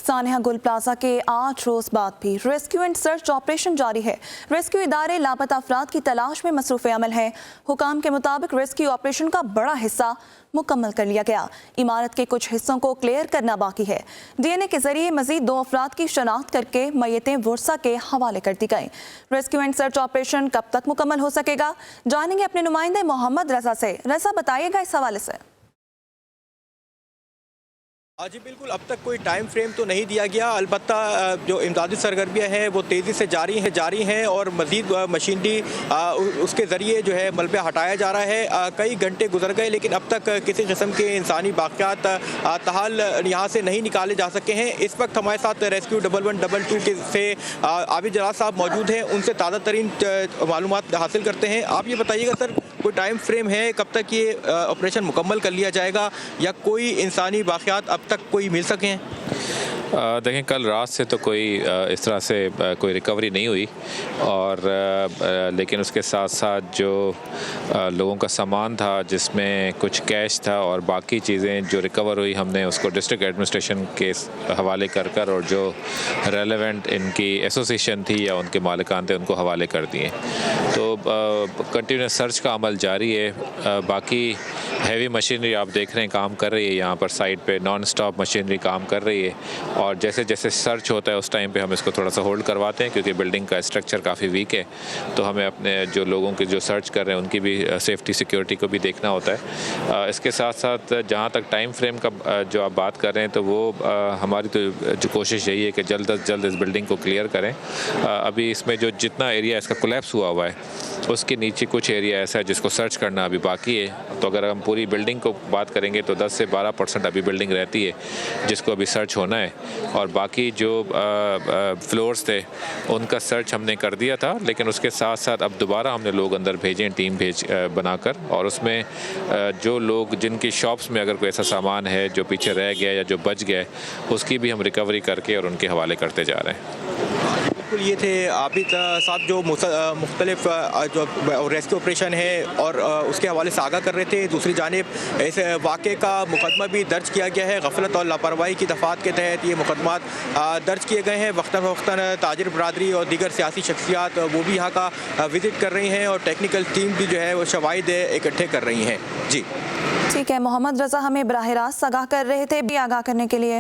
सानिया गुल प्लाजा के 8 रोज बाद भी रेस्क्यू एंड सर्च ऑपरेशन जारी है। रेस्क्यू इदारे लापता अफराद की तलाश में मसरूफ़ अमल है। हुकाम के मुताबिक रेस्क्यू ऑपरेशन का बड़ा हिस्सा मुकम्मल कर लिया गया। इमारत के कुछ हिस्सों को क्लियर करना बाकी है। DNA के जरिए मजीद 2 अफराद की शनाख्त करके मय्यतें वर्सा के हवाले कर दी गई। रेस्क्यू एंड सर्च ऑपरेशन कब तक मुकम्मल हो सकेगा, जानेंगे अपने नुमाइंदे मोहम्मद रजा से। रजा, बताइएगा इस हवाले से। जी बिल्कुल, अब तक कोई टाइम फ्रेम तो नहीं दिया गया। अलबत्ता जो इमदादी सरगर्मियाँ हैं वो तेज़ी से जारी हैं और मज़ीद मशीनरी उसके ज़रिए जो है मलबा हटाया जा रहा है। कई घंटे गुजर गए लेकिन अब तक किसी किस्म के इंसानी बाक़ियात ताहाल यहाँ से नहीं निकाले जा सके हैं। इस वक्त हमारे साथ रेस्क्यू 1112 के से आबिद जलाल साहब मौजूद हैं, उनसे ताज़ा तरीन मालूमात हासिल करते हैं। आप ये बताइएगा सर, कोई टाइम फ्रेम है कब तक ये ऑपरेशन मुकम्मल कर लिया जाएगा या कोई इंसानी बाक़ियात अब तक कोई मिल सके हैं? देखें, कल रात से तो कोई इस तरह से कोई रिकवरी नहीं हुई और लेकिन उसके साथ साथ जो लोगों का सामान था जिसमें कुछ कैश था और बाकी चीज़ें जो रिकवर हुई हमने उसको डिस्ट्रिक्ट एडमिनिस्ट्रेशन के हवाले कर और जो रेलेवेंट इनकी एसोसिएशन थी या उनके मालिकान थे उनको हवाले कर दिए। तो कंटिन्यूस सर्च का अमल जारी है। बाकी हैवी मशीनरी आप देख रहे हैं काम कर रही है, यहाँ पर साइट पे नॉन स्टॉप मशीनरी काम कर रही है और जैसे जैसे सर्च होता है उस टाइम पे हम इसको थोड़ा सा होल्ड करवाते हैं क्योंकि बिल्डिंग का स्ट्रक्चर काफ़ी वीक है। तो हमें अपने जो लोगों के जो सर्च कर रहे हैं उनकी भी सेफ्टी सिक्योरिटी को भी देखना होता है। इसके साथ साथ जहाँ तक टाइम फ्रेम का जो आप बात कर रहे हैं तो वो हमारी तो जो कोशिश यही है कि जल्द अज जल्द इस बिल्डिंग को क्लियर करें। अभी इसमें जो जितना एरिया इसका कोलैप्स हुआ है उसके नीचे कुछ एरिया ऐसा है जिसको सर्च करना अभी बाकी है। तो अगर हम पूरी बिल्डिंग को बात करेंगे तो 10 से 12% अभी बिल्डिंग रहती है जिसको अभी सर्च होना है और बाकी जो फ्लोर्स थे उनका सर्च हमने कर दिया था। लेकिन उसके साथ साथ अब दोबारा हमने लोग अंदर भेजे, टीम बनाकर, और उसमें जो लोग जिनकी शॉप्स में अगर कोई ऐसा सामान है जो पीछे रह गया या जो बच गया उसकी भी हम रिकवरी करके और उनके हवाले करते जा रहे हैं। बिल्कुल, ये थे आबिद साहब जो मुख्तलिफ जो रेस्क्यू ऑपरेशन है और उसके हवाले से आगाह कर रहे थे। दूसरी जानिब इस वाक़े का मुकदमा भी दर्ज किया गया है। गफलत और लापरवाही की दफ़ात के तहत ये मुकदमात दर्ज किए गए हैं। वक्तन फ़वक्तन ताजिर बरादरी और दीगर सियासी शख्सियात वो भी यहाँ का विज़िट कर रही हैं और टेक्निकल टीम भी जो है वो शवाहिद इकट्ठे कर रही हैं। जी ठीक है, मोहम्मद रजा हमें बराह रास्त आगाह कर रहे थे। भी आगाह करने के लिए